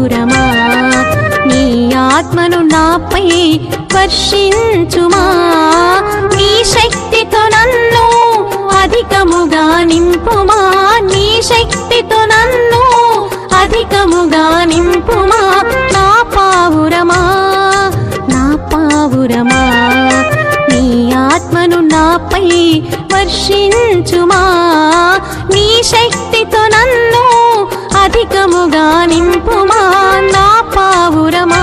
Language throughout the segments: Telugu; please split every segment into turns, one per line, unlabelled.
పావురమా నీ ఆత్మను నాపై వర్షించుమా నీ శక్తితో నన్ను అధికముగా నింపుమా నీ శక్తితో నన్ను అధికముగా నింపుమా నా పావురమా నీ ఆత్మను నాపై వర్షించుమా నీ శక్తితో నన్ను అధికముగా నింపుమా నా పావురమా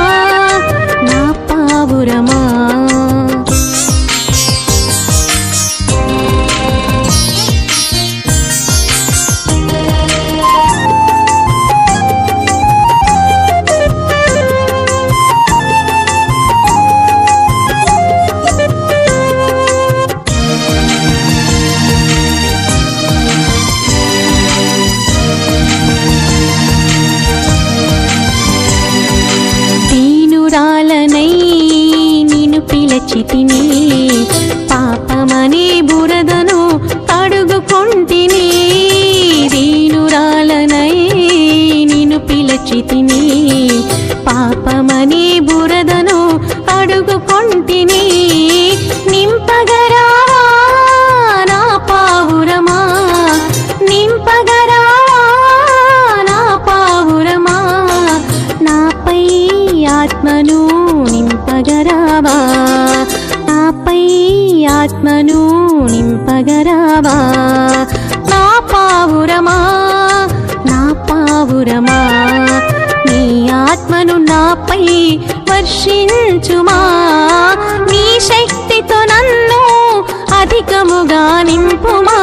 పిలచితిని పాపమనే బురదను కడుగుకొంటిని దీనురాలనై నిన్ను పిలచితిని పాపమనే బురదను కడుగుకొంటిని నింపగరా నా పావురమా నింపగరా నా పావురమా నాపై ఆత్మను నింపగరావా నాపై ఆత్మను నింపగరావా నా పావురమా నీ ఆత్మను నాపై వర్షించుమా నీ శక్తితో నన్ను అధికముగా నింపుమా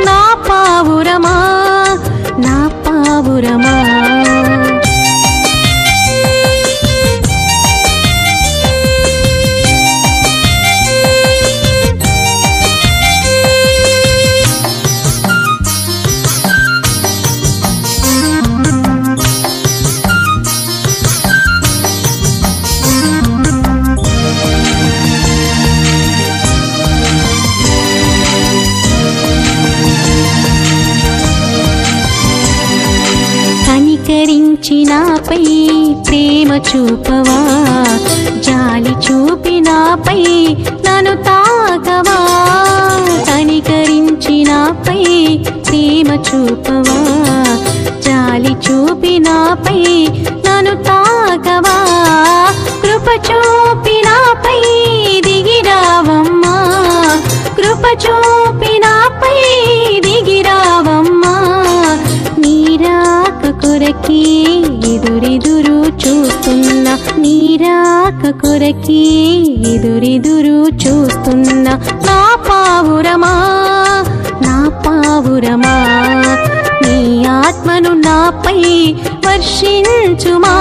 నా పావురమా కనికరించి నాపై ప్రేమ చూపవా జాలి చూపి నాపై నన్ను తాకవా కనికరించి నాపై ప్రేమ చూపవా జాలి చూపి నాపై నన్ను తాకవా కృప చూపి నాపై దిగిరావమ్మా కృప చూపి నాపై దిగిరావమ్మా నీరాక కొరకి ఎదురెదురు చూస్తున్నా నీరాక కొరకి ఎదురెదురు చూస్తున్నా నా పావురమా నీ ఆత్మను నాపై వర్షించుమా